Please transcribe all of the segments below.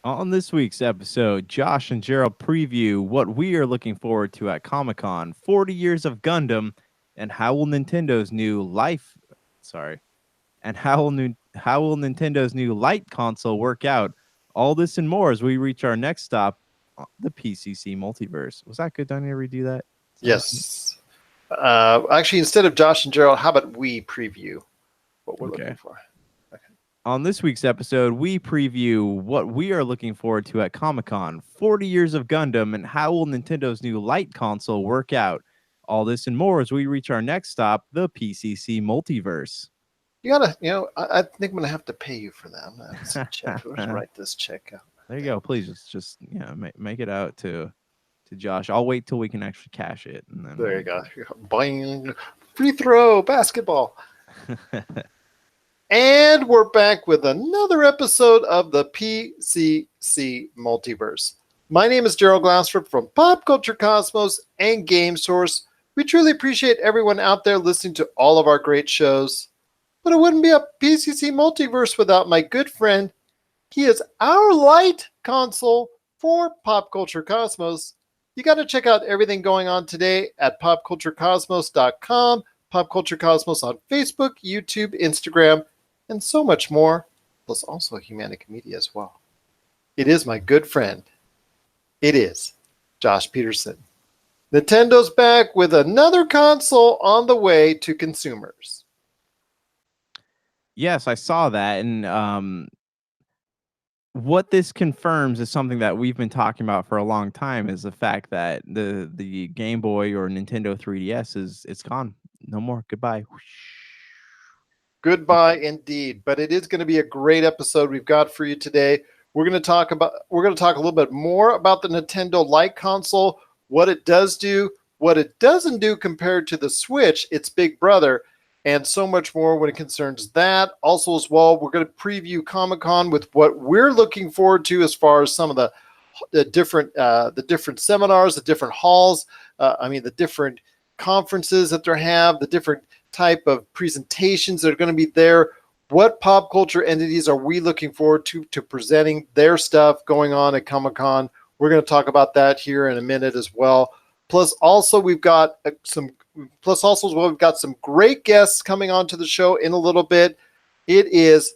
On this week's episode, Josh and Gerald preview what we are looking forward to at Comic-Con, 40 years of Gundam, and how will Nintendo's new sorry, and how will Nintendo's new Lite console work out? All this and more as we reach our next stop, the PCC Multiverse. Was that good? Don't I redo that? Yes. Actually, instead of Josh and Gerald, how about we preview what we're looking for? On this week's episode, we preview what we are looking forward to at Comic-Con, 40 years of Gundam, and how will Nintendo's new Lite console work out? All this and more as we reach our next stop, the PCC Multiverse. I think I'm going to have to pay you for that. I'm going to have to check. Let's write this check out. There you go. Please just make it out to Josh. I'll wait till we can actually cash it. And then there you go. Bang. Free throw, basketball. And we're back with another episode of the PCC Multiverse. My name is Gerald Glassford from Pop Culture Cosmos and Game Source. We truly appreciate everyone out there listening to all of our great shows. But it wouldn't be a PCC Multiverse without my good friend. He is our Lite console for Pop Culture Cosmos. You got to check out everything going on today at popculturecosmos.com, Pop Culture Cosmos on Facebook, YouTube, Instagram, and so much more, plus also Humanica Media as well. It is my good friend. It is Josh Peterson. Nintendo's back with another console on the way to consumers. Yes, I saw that. And what this confirms is something that we've been talking about for a long time, is the fact that the Game Boy or Nintendo 3DS it's gone. No more. Goodbye. Goodbye indeed. But it is going to be a great episode we've got for you today. We're going to talk a little bit more about the Nintendo Lite console, what it does do, what it doesn't do compared to the Switch, its big brother, and so much more when it concerns that. Also, as well, we're going to preview Comic-Con with what we're looking forward to as far as some of the different seminars, the different halls, the different conferences that they have, the different type of presentations that are going to be there. What pop culture entities are we looking forward to presenting their stuff going on at Comic-Con? We're going to talk about that here in a minute as well. Plus, also we've got some great guests coming onto the show in a little bit. It is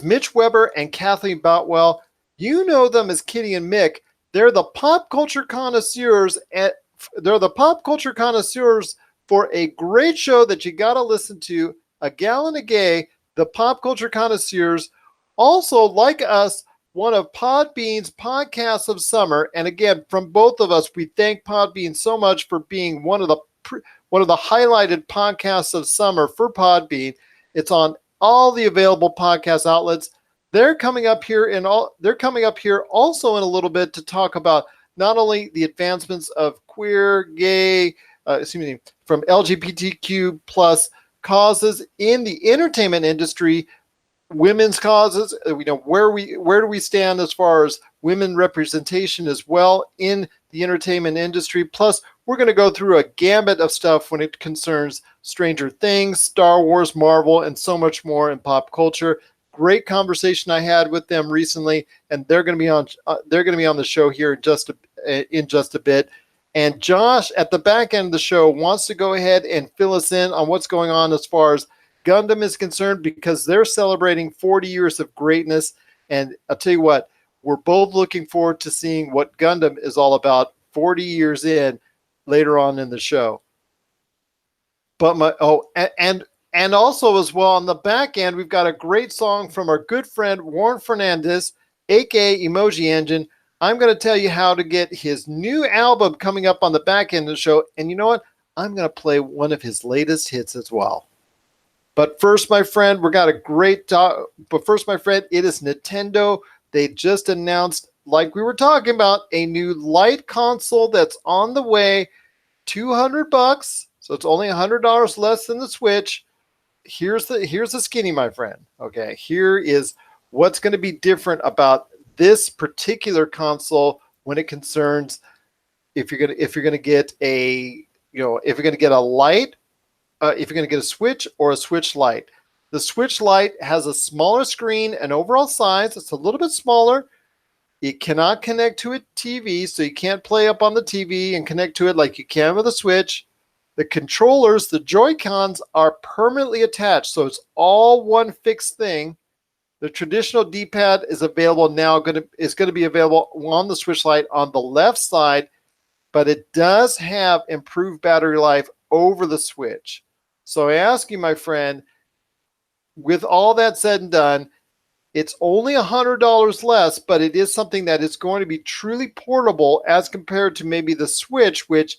Mitch Weber and Kathleen Boutwell. You know them as Kitty and Mick. They're the pop culture connoisseurs, and they're the pop culture connoisseurs for a great show that you got to listen to, A Gallon of Gay, the Pop Culture Connoisseurs. Also, like us, one of Podbean's podcasts of summer. And again, from both of us, we thank Podbean so much for being one of the highlighted podcasts of summer for Podbean. It's on all the available podcast outlets. They're coming up here also in a little bit to talk about not only the advancements of queer, gay, from LGBTQ plus causes in the entertainment industry, women's causes. Where do we stand as far as women representation as well in the entertainment industry. Plus, we're going to go through a gambit of stuff when it concerns Stranger Things, Star Wars, Marvel, and so much more in pop culture. Great conversation I had with them recently, and they're going to be on. They're going to be on the show here in just a bit. And Josh, at the back end of the show, wants to go ahead and fill us in on what's going on as far as Gundam is concerned, because they're celebrating 40 years of greatness. And I'll tell you what, we're both looking forward to seeing what Gundam is all about 40 years in later on in the show. But and also as well on the back end, we've got a great song from our good friend Warren Fernandez, aka Emoji Engine. I'm going to tell you how to get his new album coming up on the back end of the show. And you know what? I'm going to play one of his latest hits as well. But first, my friend, it is Nintendo. They just announced, like we were talking about, a new Lite console that's on the way. $200, so it's only $100 less than the Switch. Here's the skinny, my friend. Okay, here is what's going to be different about this particular console when it concerns if you're going to get a Lite, if you're going to get a Switch or a Switch Lite. The Switch Lite has a smaller screen and overall size. It's a little bit smaller. It cannot connect to a TV, so you can't play up on the TV and connect to it like you can with a Switch. The controllers, the Joy-Cons, are permanently attached, so it's all one fixed thing. The traditional D-pad is available now. Is going to be available on the Switch Lite on the left side, but it does have improved battery life over the Switch. So I ask you, my friend, with all that said and done, it's only $100 less, but it is something that is going to be truly portable as compared to maybe the Switch, which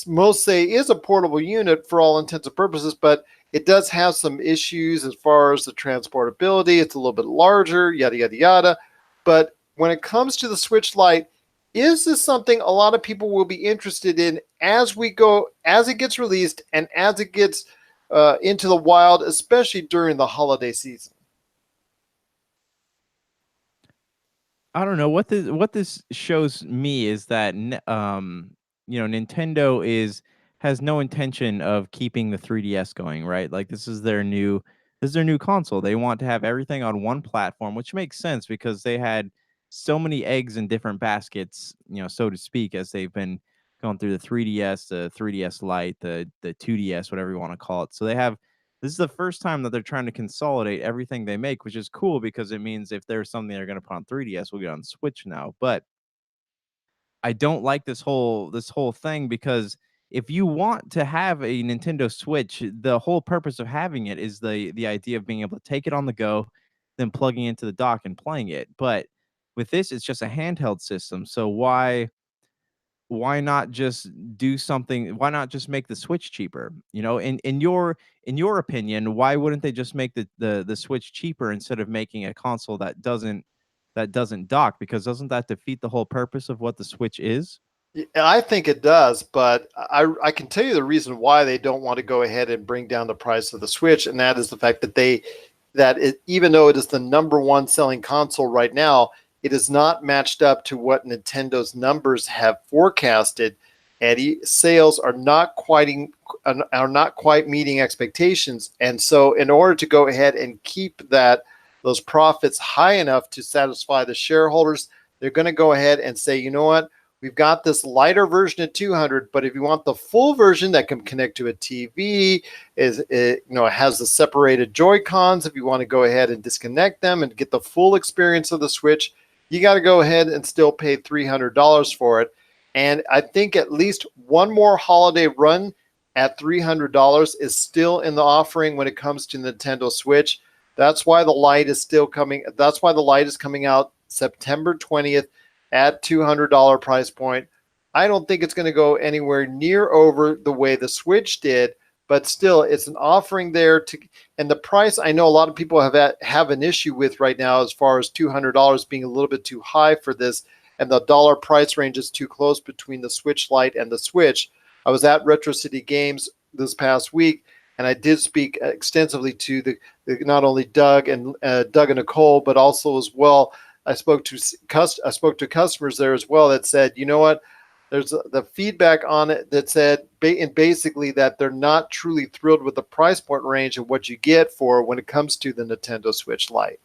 most say is a portable unit for all intents and purposes, but it does have some issues as far as the transportability. It's a little bit larger, yada, yada, yada. But when it comes to the Switch Lite, is this something a lot of people will be interested in as it gets released and as it gets into the wild, especially during the holiday season? I don't know what this shows me is that Nintendo has no intention of keeping the 3DS going, right? Like this is their new console. They want to have everything on one platform, which makes sense because they had so many eggs in different baskets, so to speak, as they've been going through the 3DS, the 3DS Lite, the 2DS, whatever you want to call it. So this is the first time that they're trying to consolidate everything they make, which is cool because it means if there's something they're going to put on 3DS, we'll get on Switch now. But I don't like this whole thing because if you want to have a Nintendo Switch, the whole purpose of having it is the idea of being able to take it on the go, then plugging into the dock and playing it. But with this, it's just a handheld system. So why not just do something? Why not just make the Switch cheaper? In your opinion, why wouldn't they just make the Switch cheaper instead of making a console that doesn't dock? Because doesn't that defeat the whole purpose of what the Switch is? I think it does, but I can tell you the reason why they don't want to go ahead and bring down the price of the Switch, and that is the fact that even though it is the number one selling console right now, it is not matched up to what Nintendo's numbers have forecasted. Eddie, sales are not quite meeting expectations, and so in order to go ahead and keep those profits high enough to satisfy the shareholders, they're going to go ahead and say, you know what? We've got this lighter version at 200, but if you want the full version that can connect to a TV, it has the separated Joy-Cons. If you want to go ahead and disconnect them and get the full experience of the Switch, you got to go ahead and still pay $300 for it. And I think at least one more holiday run at $300 is still in the offering when it comes to Nintendo Switch. That's why the Lite is still coming. That's why the Lite is coming out September 20th at $200 price point. I don't think it's going to go anywhere near over the way the Switch did, but still, it's an offering there and the price. I know a lot of people have an issue with right now as far as $200 being a little bit too high for this, and the dollar price range is too close between the Switch Lite and the Switch. I was at Retro City Games this past week, and I did speak extensively to the not only Doug and Nicole, but also as well. I spoke to customers there as well that said, you know what, there's the feedback on it that said basically that they're not truly thrilled with the price point range and what you get for when it comes to the Nintendo Switch Lite.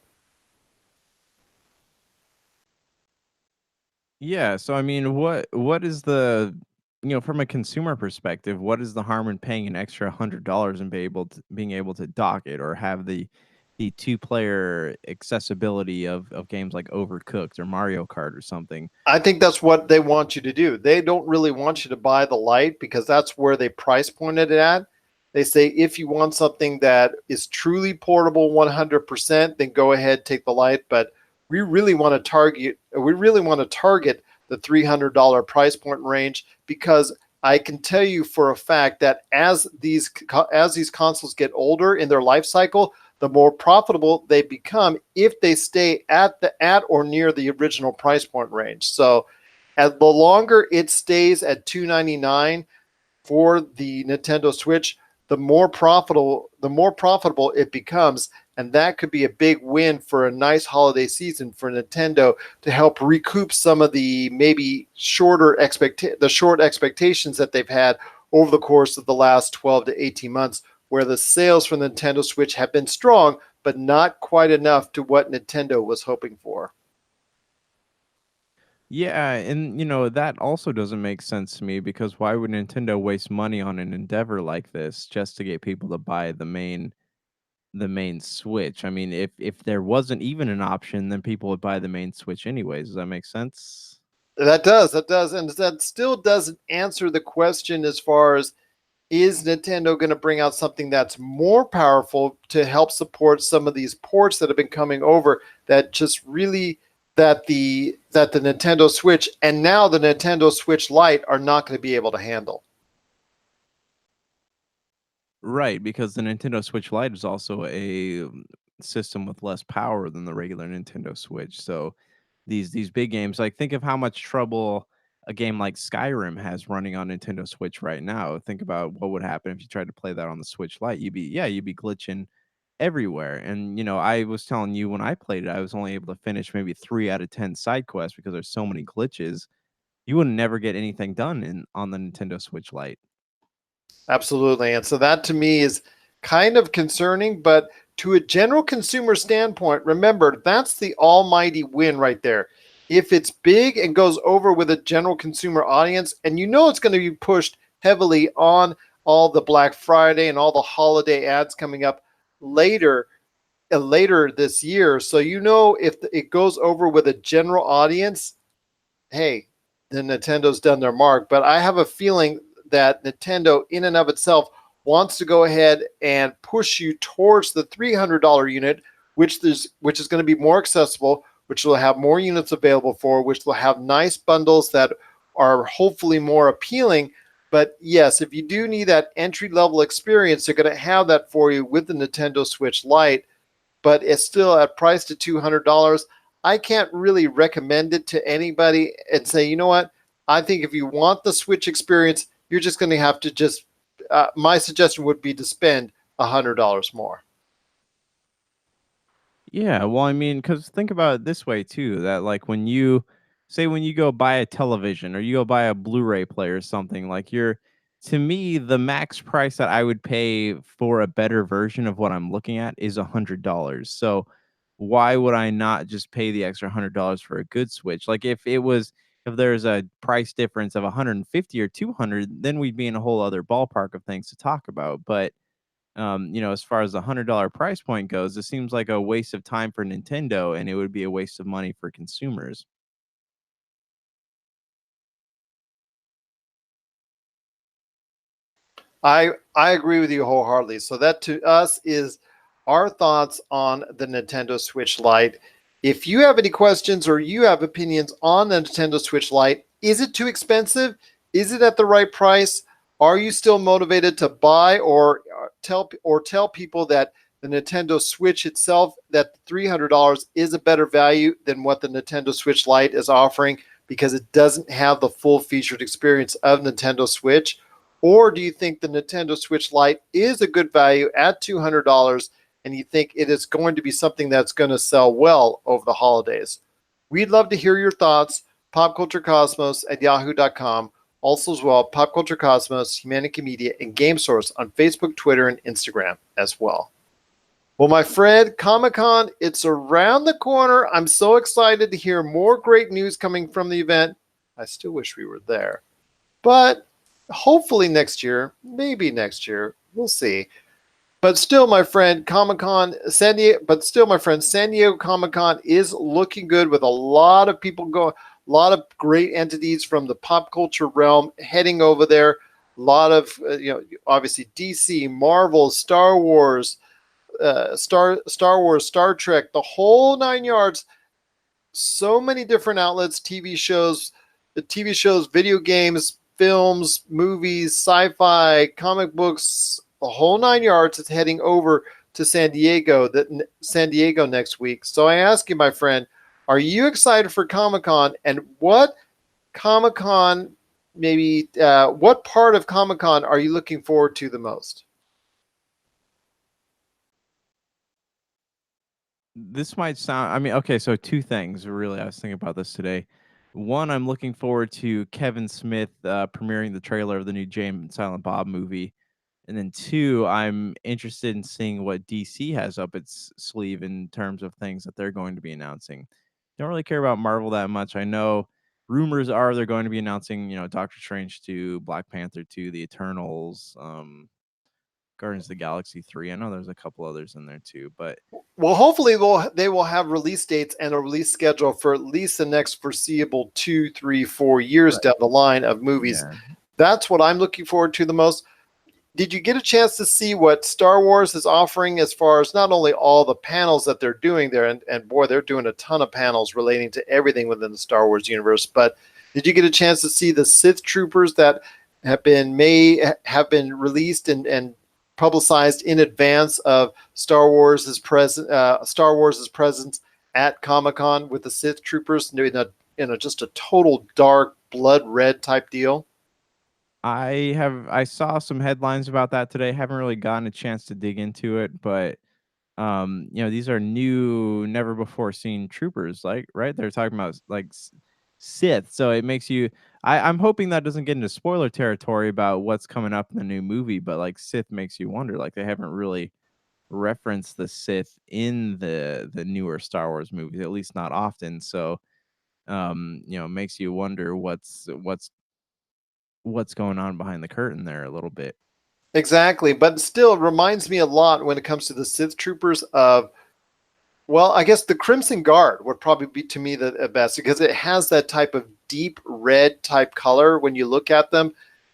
Yeah. So I mean, what is from a consumer perspective, what is the harm in paying an extra $100 and being able to dock it or have the two-player accessibility of games like Overcooked or Mario Kart or something? I think that's what they want you to do. They don't really want you to buy the Lite because that's where they price pointed it at. They say if you want something that is truly portable 100%, then go ahead, take the Lite. But we really want to target the $300 price point range, because I can tell you for a fact that as these consoles get older in their life cycle, the more profitable they become if they stay at or near the original price point range. So as the longer it stays at $299 for the Nintendo Switch, the more profitable it becomes, and that could be a big win for a nice holiday season for Nintendo to help recoup some of the maybe short expectations that they've had over the course of the last 12 to 18 months where the sales for the Nintendo Switch have been strong, but not quite enough to what Nintendo was hoping for. Yeah, and that also doesn't make sense to me because why would Nintendo waste money on an endeavor like this just to get people to buy the main Switch? I mean, if there wasn't even an option, then people would buy the main Switch anyways. Does that make sense? That does, and that still doesn't answer the question as far as is Nintendo going to bring out something that's more powerful to help support some of these ports that have been coming over that just really that the Nintendo Switch and now the Nintendo Switch Lite are not going to be able to handle. Right, because the Nintendo Switch Lite is also a system with less power than the regular Nintendo Switch. So these big games, like think of how much trouble a game like Skyrim has running on Nintendo Switch right now. Think about what would happen if you tried to play that on the Switch Lite. You'd be glitching everywhere. And I was telling you when I played it, I was only able to finish maybe 3 out of 10 side quests because there's so many glitches. You would never get anything done on the Nintendo Switch Lite. Absolutely. And so that to me is kind of concerning, but to a general consumer standpoint, remember that's the almighty win right there. If it's big and goes over with a general consumer audience, and it's going to be pushed heavily on all the Black Friday and all the holiday ads coming up later later this year. So if it goes over with a general audience, hey, the Nintendo's done their mark. But I have a feeling that Nintendo, in and of itself, wants to go ahead and push you towards the $300 unit, which is going to be more accessible, which will have more units available for, which will have nice bundles that are hopefully more appealing. But yes, if you do need that entry level experience, they're going to have that for you with the Nintendo Switch Lite. But it's still at price to $200. I can't really recommend it to anybody and say, you know what? I think if you want the Switch experience, you're just going to have to my suggestion would be to spend $100 more. Yeah, well, I mean, because think about it this way too, that like when you go buy a television or you go buy a Blu-ray player or something, like to me, the max price that I would pay for a better version of what I'm looking at is $100. So why would I not just pay the extra $100 for a good Switch? Like if there's a price difference of 150 or 200, then we'd be in a whole other ballpark of things to talk about. But as far as the $100 price point goes, it seems like a waste of time for Nintendo, and it would be a waste of money for consumers. I agree with you wholeheartedly. So that to us is our thoughts on the Nintendo Switch Lite. If you have any questions or you have opinions on the Nintendo Switch Lite, is it too expensive? Is it at the right price? Are you still motivated to buy or tell people that the Nintendo Switch itself, that $300 is a better value than what the Nintendo Switch Lite is offering because it doesn't have the full featured experience of Nintendo Switch? Or do you think the Nintendo Switch Lite is a good value at $200 and you think it is going to be something that's going to sell well over the holidays? We'd love to hear your thoughts. PopCultureCosmos at yahoo.com. Also, as well, Pop Culture Cosmos, Humanity Media, and Game Source on Facebook, Twitter, and Instagram as well. Well, my friend, Comic-Con, it's around the corner. I'm so excited to hear more great news coming from the event. I still wish we were there. But hopefully next year, maybe next year, we'll see. But still, my friend, San Diego Comic-Con is looking good with a lot of people going, a lot of great entities from the pop culture realm heading over there. A lot of, obviously DC, Marvel, Star Wars, Star Trek, the whole 9 yards. So many different outlets, TV shows, video games, films, movies, sci-fi, comic books, the whole 9 yards is heading over to San Diego next week. So I ask you, my friend, are you excited for Comic-Con, and what Comic-Con what part of Comic-Con are you looking forward to the most? This might sound, I mean, okay, so two things really. I was thinking about this today. One, I'm looking forward to Kevin Smith premiering the trailer of the new Jay and Silent Bob movie. And then two, I'm interested in seeing what DC has up its sleeve in terms of things that they're going to be announcing. Don't really care about Marvel that much. I know rumors are they're going to be announcing, Doctor Strange 2, Black Panther 2, The Eternals, Guardians of the Galaxy 3. I know there's a couple others in there too, but Well, hopefully they will have release dates and a release schedule for at least the next foreseeable 2, 3, 4 years right. down the line of movies. Yeah. That's what I'm looking forward to the most. Did you get a chance to see what Star Wars is offering as far as not only all the panels that they're doing there, and boy, they're doing a ton of panels relating to everything within the Star Wars universe, but did you get a chance to see the Sith troopers that have been released and publicized in advance of Star Wars' presence at Comic-Con with the Sith troopers in a just a total dark blood red type deal? I saw some headlines about that today. Haven't really gotten a chance to dig into it, but these are new, never before seen troopers, like, right? They're talking about like Sith, so it makes you. I'm hoping that doesn't get into spoiler territory about what's coming up in the new movie, but like Sith makes you wonder. Like they haven't really referenced the Sith in the newer Star Wars movies, at least not often. So makes you wonder what's going on behind the curtain there a little bit. Exactly, but still it reminds me a lot when it comes to the Sith troopers of, well, I guess the Crimson Guard would probably be to me the best because it has that type of deep red type color when you look at them.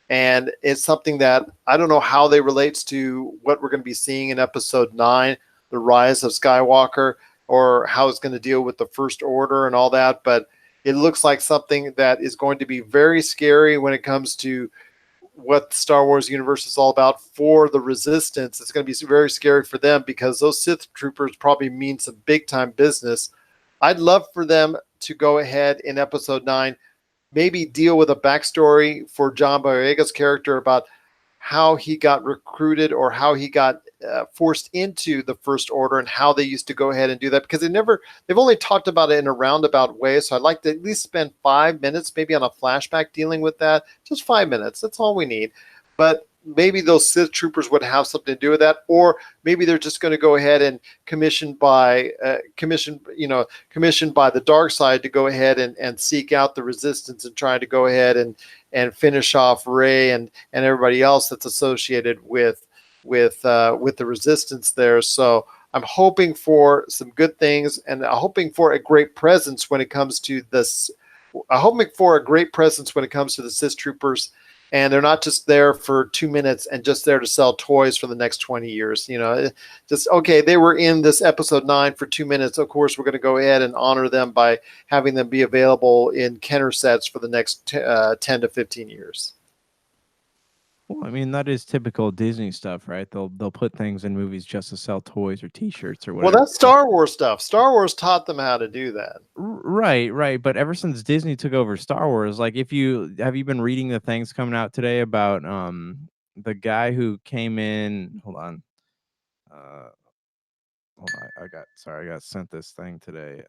And it's something that I don't know how they relates to what we're going to be seeing in episode 9, The Rise of Skywalker, or how it's going to deal with the First Order and all that. But it looks like something that is going to be very scary when it comes to what the Star Wars universe is all about for the Resistance. It's going to be very scary for them because those Sith troopers probably mean some big time business. I'd love for them to go ahead in episode 9, maybe deal with a backstory for John Boyega's character about how he got recruited or how he got forced into the First Order and how they used to go ahead and do that, because they've only talked about it in a roundabout way. So I'd like to at least spend 5 minutes maybe on a flashback dealing with that. Just 5 minutes. That's all we need. But maybe those Sith troopers would have something to do with that, or maybe they're just going to go ahead and commissioned by the dark side to go ahead and seek out the Resistance and try to go ahead and finish off Rey and everybody else that's associated with the Resistance there. So I'm hoping for some good things, and I'm hoping for a great presence when it comes to this. I'm hoping for a great presence when it comes to the Sith troopers, and they're not just there for 2 minutes and just there to sell toys for the next 20 years. Just, okay, they were in this episode 9 for 2 minutes. Of course, we're going to go ahead and honor them by having them be available in Kenner sets for the next 10 to 15 years. Well, I mean, that is typical Disney stuff, right? They'll put things in movies just to sell toys or T-shirts or whatever. Well, that's Star Wars stuff. Star Wars taught them how to do that. Right. But ever since Disney took over Star Wars, like have you been reading the things coming out today about the guy who came in? Hold on. I got sent this thing today.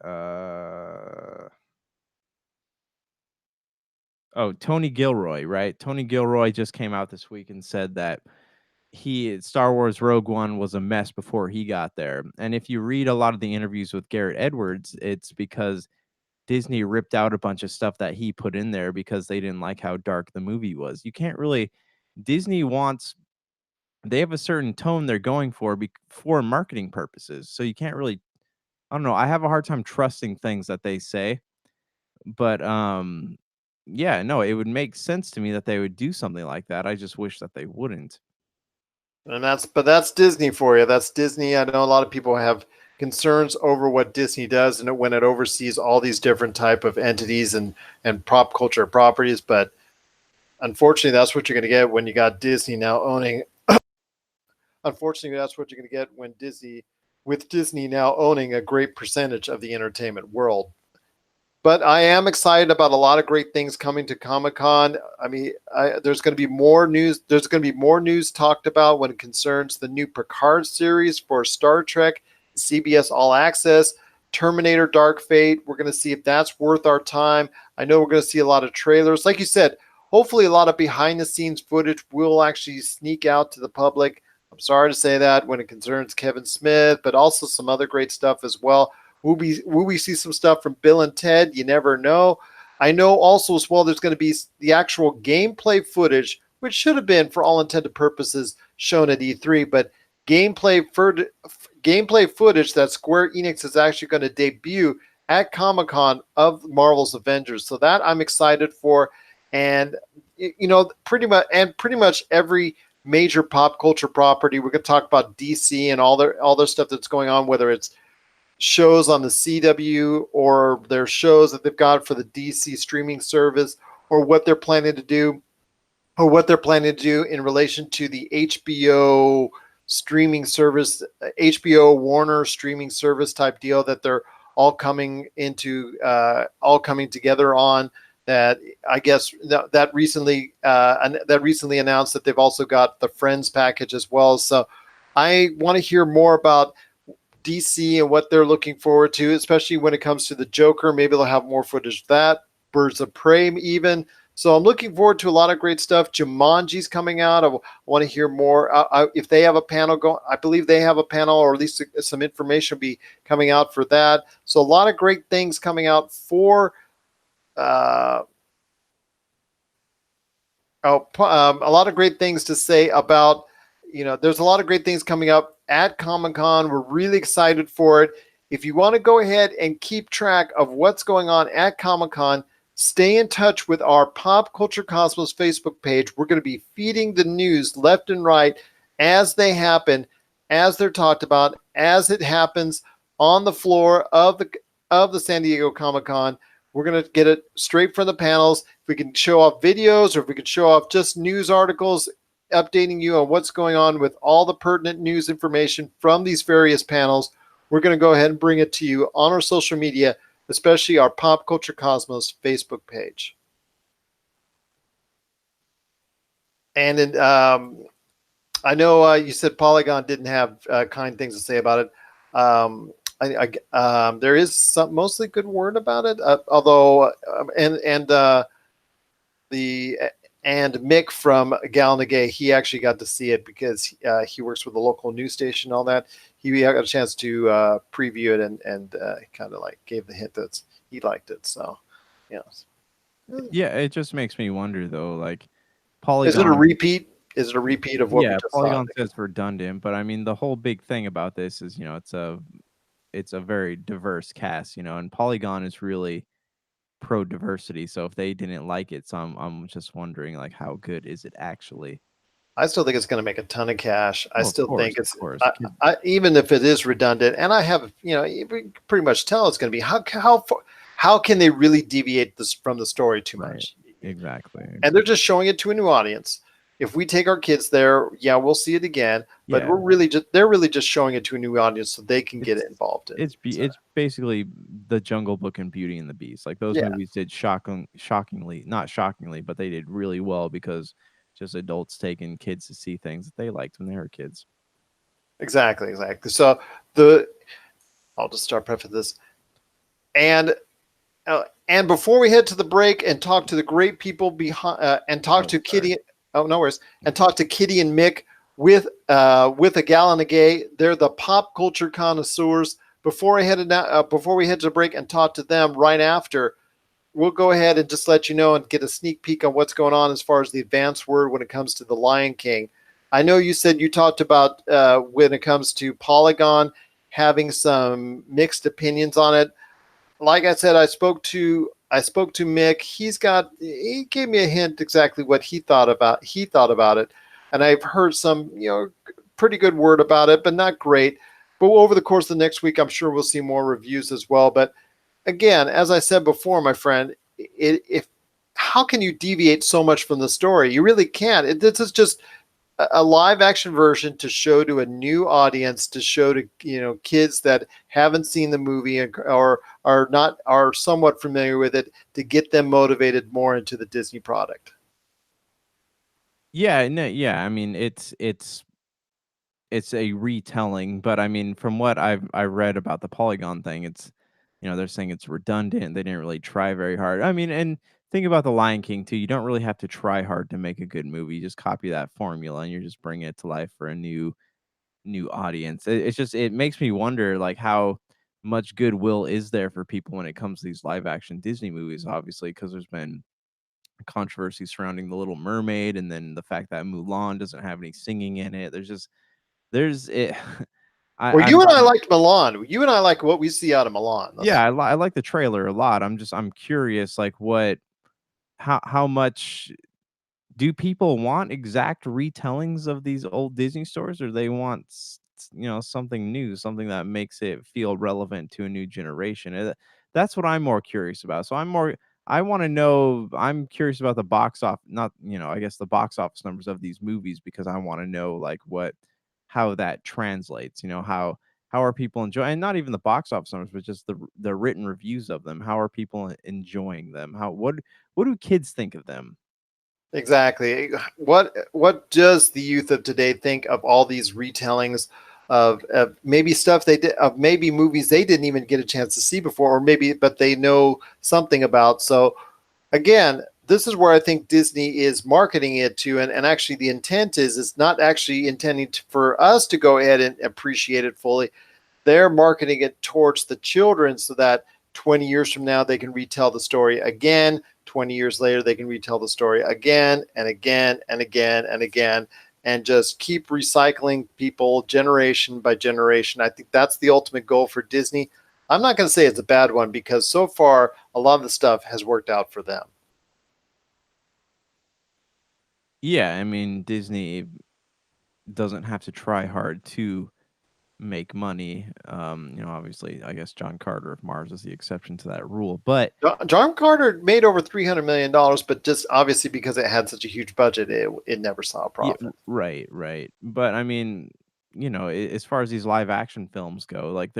Tony Gilroy, right? Tony Gilroy just came out this week and said that Star Wars Rogue One was a mess before he got there. And if you read a lot of the interviews with Garrett Edwards, it's because Disney ripped out a bunch of stuff that he put in there because they didn't like how dark the movie was. You can't really they have a certain tone they're going for marketing purposes. So you can't really, I don't know, I have a hard time trusting things that they say. But yeah, no, it would make sense to me that they would do something like that. I just wish that they wouldn't. And that's Disney for you. That's Disney. I know a lot of people have concerns over what Disney does and when it oversees all these different type of entities and pop culture properties. But unfortunately, that's what you're going to get when you got Disney now owning. Unfortunately, that's what you're going to get with Disney now owning a great percentage of the entertainment world. But I am excited about a lot of great things coming to Comic-Con. I mean, there's going to be more news. There's going to be more news talked about when it concerns the new Picard series for Star Trek, CBS All Access, Terminator Dark Fate. We're going to see if that's worth our time. I know we're going to see a lot of trailers. Like you said, hopefully a lot of behind the scenes footage will actually sneak out to the public. I'm sorry to say that when it concerns Kevin Smith, but also some other great stuff as well. Will we see some stuff from Bill and Ted? You never know. I know also as well there's going to be the actual gameplay footage, which should have been, for all intended purposes, shown at E3, but gameplay gameplay footage that Square Enix is actually going to debut at Comic-Con of Marvel's Avengers. So that I'm excited for. And pretty much every major pop culture property. We're going to talk about DC and all their stuff that's going on, whether it's shows on the CW or their shows that they've got for the DC streaming service, or what they're planning to do in relation to the HBO streaming service, HBO Warner streaming service type deal that they're all coming together on. That I guess that recently announced that they've also got the Friends package as well. So I want to hear more about DC and what they're looking forward to, especially when it comes to the Joker. Maybe they'll have more footage of that. Birds of Prey even. So I'm looking forward to a lot of great stuff. Jumanji's coming out. I want to hear more. If they have a panel going, I believe they have a panel, or at least some information will be coming out for that. So a lot of great things coming out for a lot of great things to say about, there's a lot of great things coming up at Comic-Con. We're really excited for it. If you want to go ahead and keep track of what's going on at Comic-Con, stay in touch with our Pop Culture Cosmos Facebook page. We're going to be feeding the news left and right as they happen, as they're talked about, as it happens on the floor of the San Diego Comic-Con. We're going to get it straight from the panels. If we can show off videos, or if we can show off just news articles updating you on what's going on with all the pertinent news information from these various panels, we're going to go ahead and bring it to you on our social media, especially our Pop Culture Cosmos Facebook page. And I know you said Polygon didn't have kind things to say about it. There is some mostly good word about it, although and Mick from Gal Nagay, he actually got to see it because he works with a local news station and all that. He got a chance to preview it and kind of like gave the hint that he liked it. So, Yeah, it just makes me wonder though, like Polygon. Is it a repeat? Is it a repeat of what we just Polygon saw? says redundant, but I mean the whole big thing about this is, it's a very diverse cast, and Polygon is really pro diversity. So if they didn't like it, so I'm just wondering, like, how good is it actually? I still think it's going to make a ton of cash. I still think it's, of course. even if it is redundant, and I have, you pretty much tell it's going to be how can they really deviate this from the story too much? Exactly. And they're just showing it to a new audience. If we take our kids there, yeah, we'll see it again. But they're really just showing it to a new audience so they can get involved in. It's basically the Jungle Book and Beauty and the Beast. Like those movies did not shockingly, but they did really well because just adults taking kids to see things that they liked when they were kids. Exactly. So I'll just start preface this. And before we head to the break and talk to the great people behind, and talk to Kitty. Oh, no worries. And talk to Kitty and Mick with a Gallon of Gay. They're the pop culture connoisseurs. Before we head to break and talk to them right after, we'll go ahead and just let you know and get a sneak peek on what's going on as far as the advance word when it comes to the Lion King. I know you said you talked about when it comes to Polygon having some mixed opinions on it. Like I said, I spoke to Mick. He gave me a hint exactly what he thought about it, and I've heard some pretty good word about it, but not great. But over the course of the next week, I'm sure we'll see more reviews as well. But again, as I said before, my friend, how can you deviate so much from the story? You really can't. This is just a live action version to show to a new audience, to show to kids that haven't seen the movie or are somewhat familiar with it, to get them motivated more into the Disney product. Yeah, no, yeah. I mean, it's a retelling, but I mean, from what I read about the Polygon thing, it's they're saying it's redundant. They didn't really try very hard. I mean, and think about the Lion King too. You don't really have to try hard to make a good movie. You just copy that formula, and you're just bringing it to life for a new audience. It's just it makes me wonder like how much goodwill is there for people when it comes to these live action Disney movies, obviously, because there's been controversy surrounding The Little Mermaid, and then the fact that Mulan doesn't have any singing in it. There's it. Well, I'm you and I liked Milan. You and I like what we see out of Milan. yeah, I like the trailer a lot. I'm curious, like what how much do people want exact retellings of these old Disney stories, or they want something new, something that makes it feel relevant to a new generation? That's what I'm more curious about. So I want to know. I'm curious about the box off, not I guess the box office numbers of these movies, because I want to know like how that translates. How are people enjoying, and not even the box office numbers, but just the written reviews of them? How are people enjoying them? What do kids think of them? Exactly. What does the youth of today think of all these retellings of maybe stuff they did, of maybe movies they didn't even get a chance to see before, or maybe but they know something about? So again, this is where I think Disney is marketing it to, and actually the intent is not actually intending for us to go ahead and appreciate it fully. They're marketing it towards the children so that 20 years from now they can retell the story again. 20 years later they can retell the story again and again and again and again, and just keep recycling people generation by generation. I think that's the ultimate goal for Disney. I'm not going to say it's a bad one, because so far a lot of the stuff has worked out for them. Yeah, I mean, Disney doesn't have to try hard to make money. Obviously, I guess John Carter of Mars is the exception to that rule. But John Carter made over $300 million, but just obviously because it had such a huge budget, it never saw a yeah, profit. right, right. But I mean, as far as these live action films go, like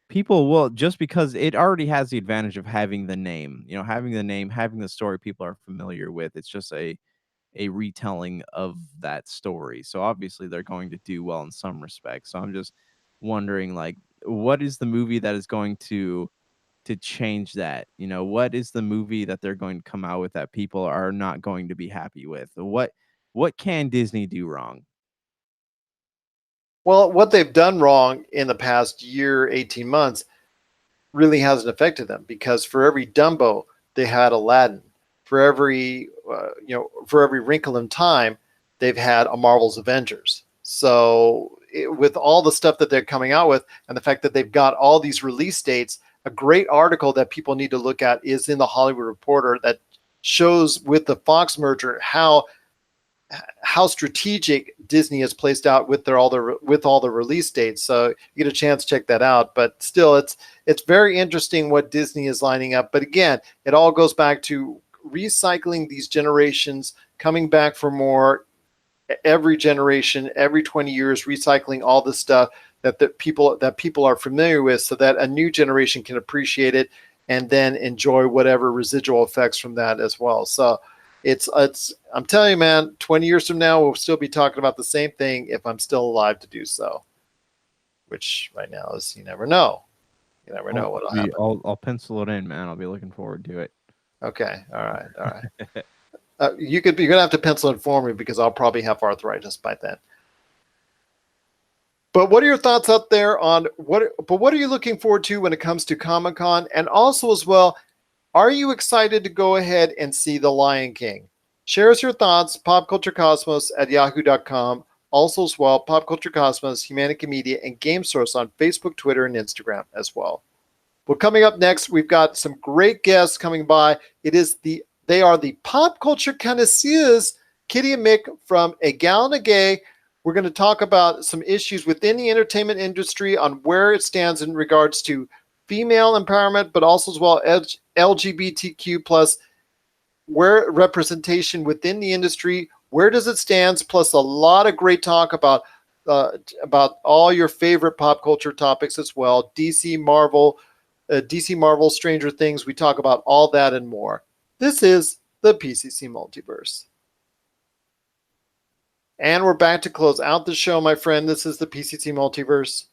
people will, just because it already has the advantage of having the name, having the story people are familiar with. It's just a retelling of that story. So obviously they're going to do well in some respects. So I'm just wondering like what is the movie that is going to change that? What is the movie that they're going to come out with that people are not going to be happy with? What can Disney do wrong? Well, what they've done wrong in the past year, 18 months, really hasn't affected them, because for every Dumbo, they had Aladdin. For every Wrinkle in Time, they've had a Marvel's Avengers. So with all the stuff that they're coming out with, and the fact that they've got all these release dates, a great article that people need to look at is in the Hollywood Reporter that shows with the Fox merger how strategic Disney has placed out with all the release dates. So you get a chance to check that out. But still, it's very interesting what Disney is lining up. But again, it all goes back to recycling these generations, coming back for more every generation, every 20 years, recycling all the stuff that people are familiar with, so that a new generation can appreciate it and then enjoy whatever residual effects from that as well. So it's I'm telling you, man, 20 years from now we'll still be talking about the same thing if I'm still alive to do so, which right now is you never know. You never know what'll happen. I'll pencil it in, man. I'll be looking forward to it. Okay, all right. You're gonna have to pencil it for me, because I'll probably have arthritis by then. But what are your thoughts out there on what are you looking forward to when it comes to Comic-Con? And also as well, are you excited to go ahead and see The Lion King? Share us your thoughts, popculturecosmos@yahoo.com. Also as well, Pop Culture Cosmos, Humanica Media, and Game Source on Facebook, Twitter, and Instagram as well. Well, coming up next, we've got some great guests coming by. They are the pop culture connoisseurs, Kitty and Mick from A Gallon of Gay. We're going to talk about some issues within the entertainment industry on where it stands in regards to female empowerment, but also as well LGBTQ plus, where representation within the industry, where does it stand, plus a lot of great talk about all your favorite pop culture topics as well. DC, Marvel, Stranger Things. We talk about all that and more. This is the PCC Multiverse. And we're back to close out the show, my friend. This is the PCC Multiverse.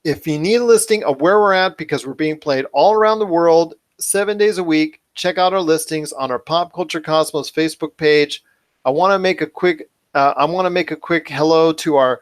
If you need a listing of where we're at, because we're being played all around the world, 7 days a week, check out our listings on our Pop Culture Cosmos Facebook page. I want to make a quick hello to our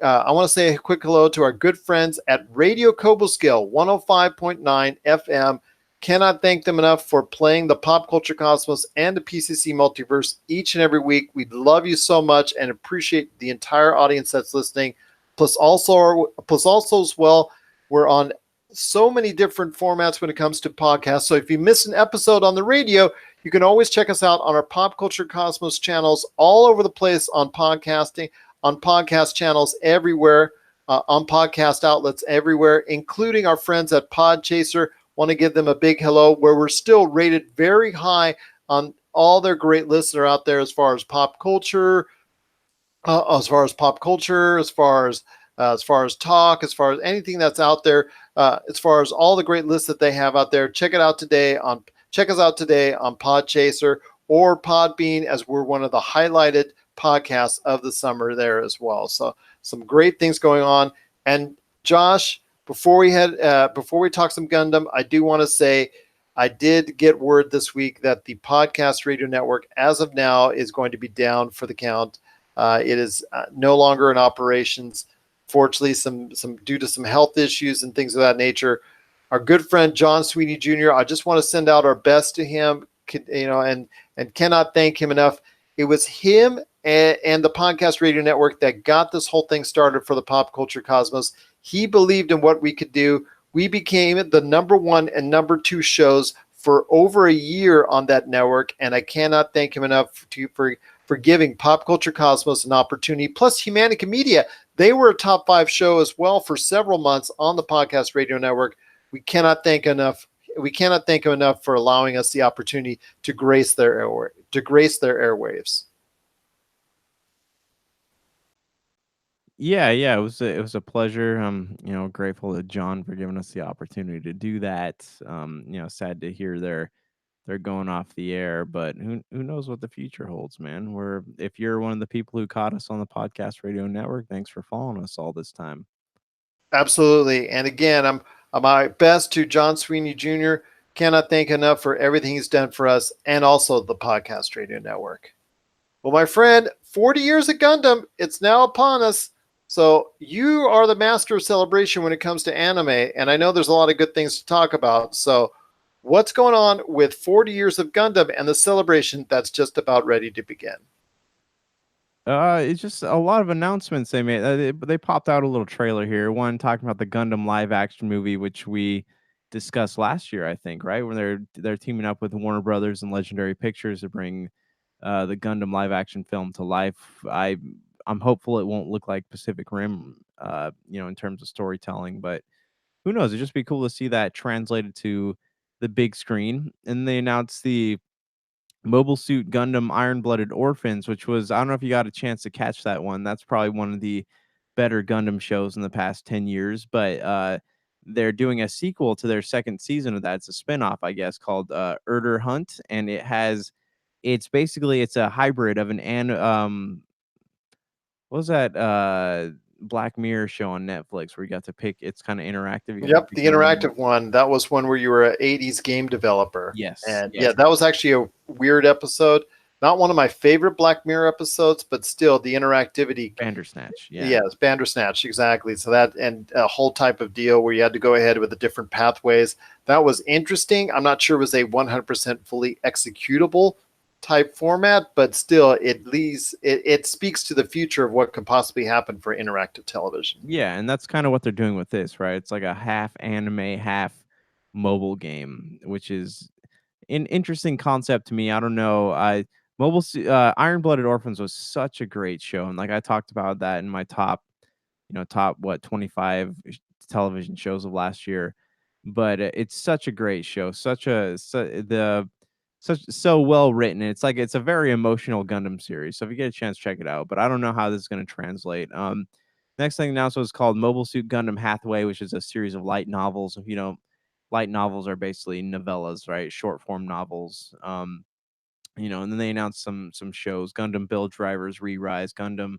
I want to say a quick hello to our good friends at Radio Cobleskill 105.9 FM. Cannot thank them enough for playing the Pop Culture Cosmos and the PCC Multiverse each and every week. We love you so much and appreciate the entire audience that's listening. Plus also as well, we're on so many different formats when it comes to podcasts. So if you miss an episode on the radio, you can always check us out on our Pop Culture Cosmos channels all over the place on podcasting, on podcast channels everywhere, on podcast outlets everywhere, including our friends at Podchaser. Want to give them a big hello, where we're still rated very high on all their great lists that are out there as far as pop culture, as far as talk, as far as anything that's out there, as far as all the great lists that they have out there. Check us out today on Podchaser or Podbean, as we're one of the highlighted podcasts of the summer there as well. So some great things going on. And Josh, before we talk some Gundam, I do want to say I did get word this week that the podcast radio network, as of now, is going to be down for the count. It is no longer in operations. Fortunately, some due to some health issues and things of that nature. Our good friend John Sweeney Jr., I just want to send out our best to him, and cannot thank him enough. It was him and the podcast radio network that got this whole thing started for the Pop Culture Cosmos. He believed in what we could do. We became the number 1 and number 2 shows for over a year on that network, and I cannot thank him enough for giving Pop Culture Cosmos an opportunity. Plus, Humanica Media, they were a top 5 show as well for several months on the podcast radio network. We cannot thank him enough for allowing us the opportunity to grace their airwaves. Yeah, it was a pleasure. Grateful to John for giving us the opportunity to do that. Sad to hear they're going off the air, but who knows what the future holds, man. If you're one of the people who caught us on the podcast radio network, thanks for following us all this time. Absolutely. And again, I'm my best to John Sweeney Jr. Cannot thank enough for everything he's done for us, and also the podcast radio network. Well, my friend, 40 years of Gundam, it's now upon us. So you are the master of celebration when it comes to anime, and I know there's a lot of good things to talk about. So what's going on with 40 years of Gundam and the celebration that's just about ready to begin? It's just a lot of announcements they made. They popped out a little trailer here. One talking about the Gundam live action movie, which we discussed last year, I think, right? When they're teaming up with Warner Brothers and Legendary Pictures to bring the Gundam live action film to life. I'm hopeful it won't look like Pacific Rim, in terms of storytelling, but who knows? It'd just be cool to see that translated to the big screen. And they announced the Mobile Suit Gundam Iron Blooded Orphans, which was, I don't know if you got a chance to catch that one. That's probably one of the better Gundam shows in the past 10 years, but they're doing a sequel to their second season of that. It's a spinoff, I guess, called Erder Hunt, and it's a hybrid of what was that Black Mirror show on Netflix where you got to pick, it's kind of interactive. Yep, the interactive one. That was one where you were an 80s game developer. Yes. And yeah, that was actually a weird episode. Not one of my favorite Black Mirror episodes, but still the interactivity. Bandersnatch. Yeah. Yes, Bandersnatch, exactly. So that, and a whole type of deal where you had to go ahead with the different pathways. That was interesting. I'm not sure it was a 100% fully executable type format, but still it speaks to the future of what could possibly happen for interactive television. Yeah, and that's kind of what they're doing with this, right? It's like a half anime, half mobile game, which is an interesting concept to me. I don't know. Iron Blooded Orphans was such a great show, and like I talked about that in my top 25 television shows of last year. But it's such a great show, so well written. It's a very emotional Gundam series. So if you get a chance, check it out. But I don't know how this is going to translate. Next thing announced was called Mobile Suit Gundam Hathaway, which is a series of light novels. If you know, light novels are basically novellas, right? Short form novels. And then they announced some shows: Gundam Build Drivers, Re-Rise, Gundam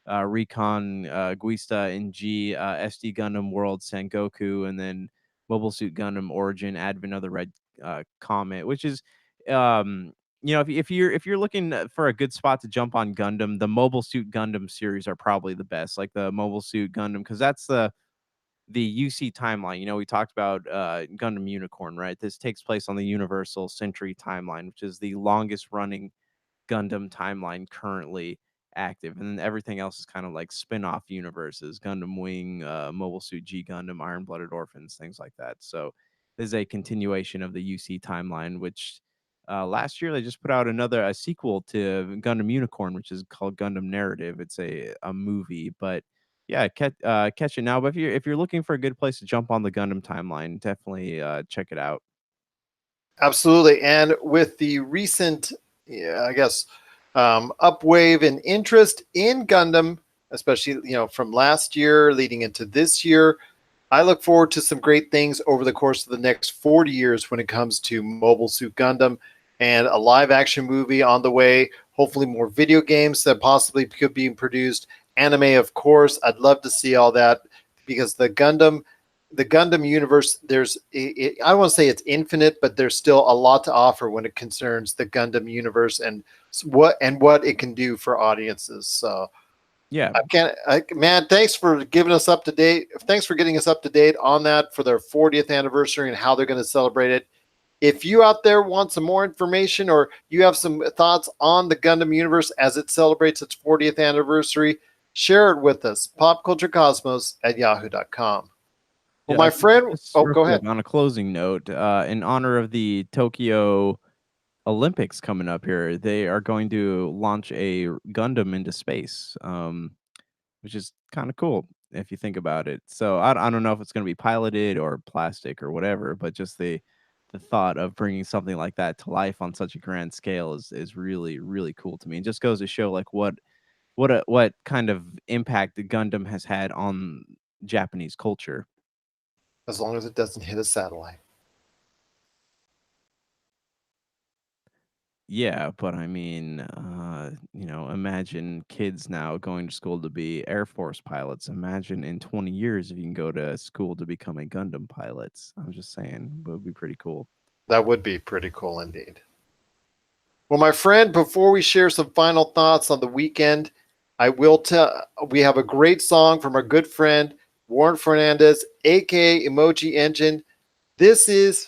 Recon, Guista and G, SD Gundam World Sengoku, and then Mobile Suit Gundam Origin, Advent of the Red comment, which is, um, if you're looking for a good spot to jump on Gundam, the Mobile Suit Gundam series are probably the best, like the Mobile Suit Gundam, because that's the UC timeline. We talked about Gundam Unicorn, right? This takes place on the Universal Century timeline, which is the longest running Gundam timeline currently active, and then everything else is kind of like spin-off universes: Gundam Wing, Mobile Suit G Gundam, Iron Blooded Orphans, things like that. So this is a continuation of the UC timeline, which last year they just put out a sequel to Gundam Unicorn, which is called Gundam Narrative. It's a movie, but yeah, catch it now. But if you're looking for a good place to jump on the Gundam timeline, definitely check it out. Absolutely. And with the recent, yeah, I guess, upwave in interest in Gundam, especially from last year leading into this year, I look forward to some great things over the course of the next 40 years when it comes to Mobile Suit Gundam and a live action movie on the way. Hopefully, more video games that possibly could be produced. Anime, of course. I'd love to see all that because the Gundam universe, I don't want to say it's infinite, but there's still a lot to offer when it concerns the Gundam universe and what it can do for audiences. So Yeah, man, thanks for giving us up to date. Thanks for getting us up to date on that for their 40th anniversary and how they're going to celebrate it. If you out there want some more information or you have some thoughts on the Gundam universe as it celebrates its 40th anniversary, share it with us. popculturecosmos@yahoo.com. Well, yeah. my friend, Just oh, real go quick, ahead. on a closing note, in honor of the Tokyo Olympics coming up here, they are going to launch a Gundam into space, which is kind of cool if you think about it. So I don't know if it's going to be piloted or plastic or whatever, but just the thought of bringing something like that to life on such a grand scale is really really cool to me. It just goes to show like what kind of impact the Gundam has had on Japanese culture. As long as it doesn't hit a satellite. Yeah, but I mean, imagine kids now going to school to be Air Force pilots. Imagine in 20 years if you can go to school to become a Gundam pilot. I'm just saying, it would be pretty cool. That would be pretty cool indeed. Well, my friend, before we share some final thoughts on the weekend, I will tell we have a great song from our good friend Warren Fernandez, aka Emoji Engine. This is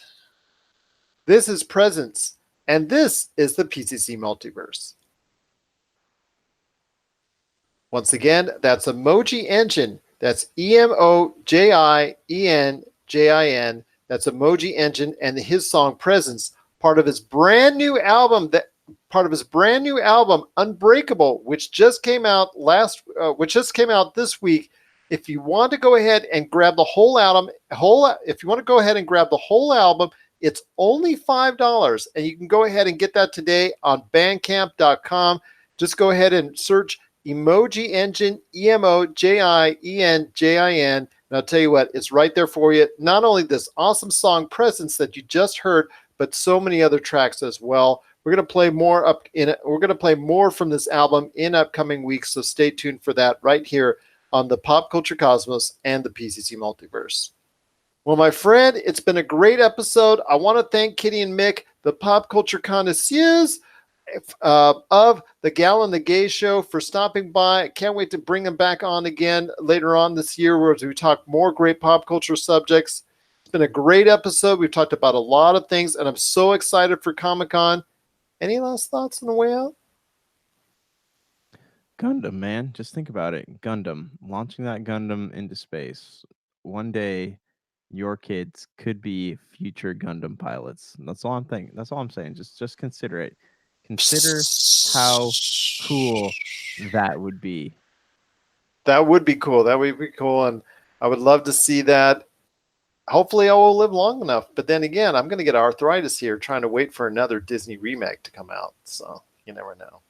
Presence, and this is the PCC Multiverse. Once again, that's Emoji Engine. That's EMOJIENJIN. That's Emoji Engine and his song Presence, part of his brand new album Unbreakable, which just came out this week. If you want to go ahead and grab the whole album, it's only $5, and you can go ahead and get that today on Bandcamp.com. Just go ahead and search Emoji Engine, EMOJIENJIN. And I'll tell you what, it's right there for you. Not only this awesome song Presence that you just heard, but so many other tracks as well. We're going to play more We're going to play more from this album in upcoming weeks, so stay tuned for that right here on the Pop Culture Cosmos and the PCC Multiverse. Well, my friend, it's been a great episode. I want to thank Kitty and Mick, the pop culture connoisseurs of the Gal and the Gay Show, for stopping by. I can't wait to bring them back on again later on this year where we talk more great pop culture subjects. It's been a great episode. We've talked about a lot of things, and I'm so excited for Comic-Con. Any last thoughts on the way out? Gundam, man, just think about it. Gundam, launching that Gundam into space. One day, your kids could be future Gundam pilots. That's all I'm thinking. That's all I'm saying. Just consider it. Consider how cool that would be. That would be cool. That would be cool, and I would love to see that. Hopefully, I will live long enough. But then again, I'm going to get arthritis here trying to wait for another Disney remake to come out. So you never know.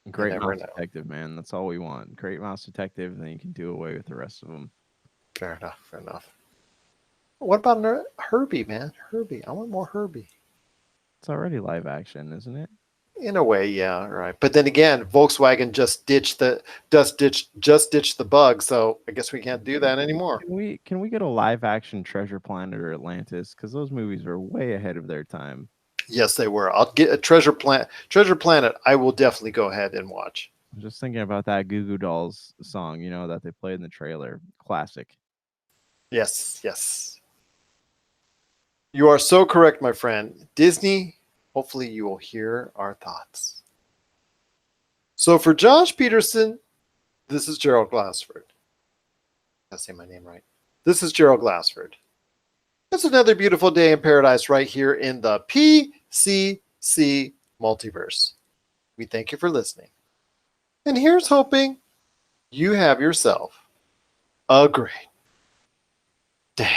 Great Mouse Detective, man. That's all we want. Great Mouse Detective, then you can do away with the rest of them. Fair enough. Fair enough. What about Herbie, man? Herbie. I want more Herbie. It's already live action, isn't it? In a way, yeah, right. But then again, Volkswagen just ditched the bug, so I guess we can't do that anymore. Can we get a live action Treasure Planet or Atlantis? Because those movies are way ahead of their time. Yes, they were. I'll get a Treasure Planet. Treasure Planet, I will definitely go ahead and watch. I'm just thinking about that Goo Goo Dolls song, that they played in the trailer. Classic. Yes, yes. You are so correct, my friend. Disney, hopefully you will hear our thoughts. So for Josh Peterson, this is Gerald Glassford. Did I say my name right? This is Gerald Glassford. It's another beautiful day in paradise right here in the PCC Multiverse. We thank you for listening. And here's hoping you have yourself a great day.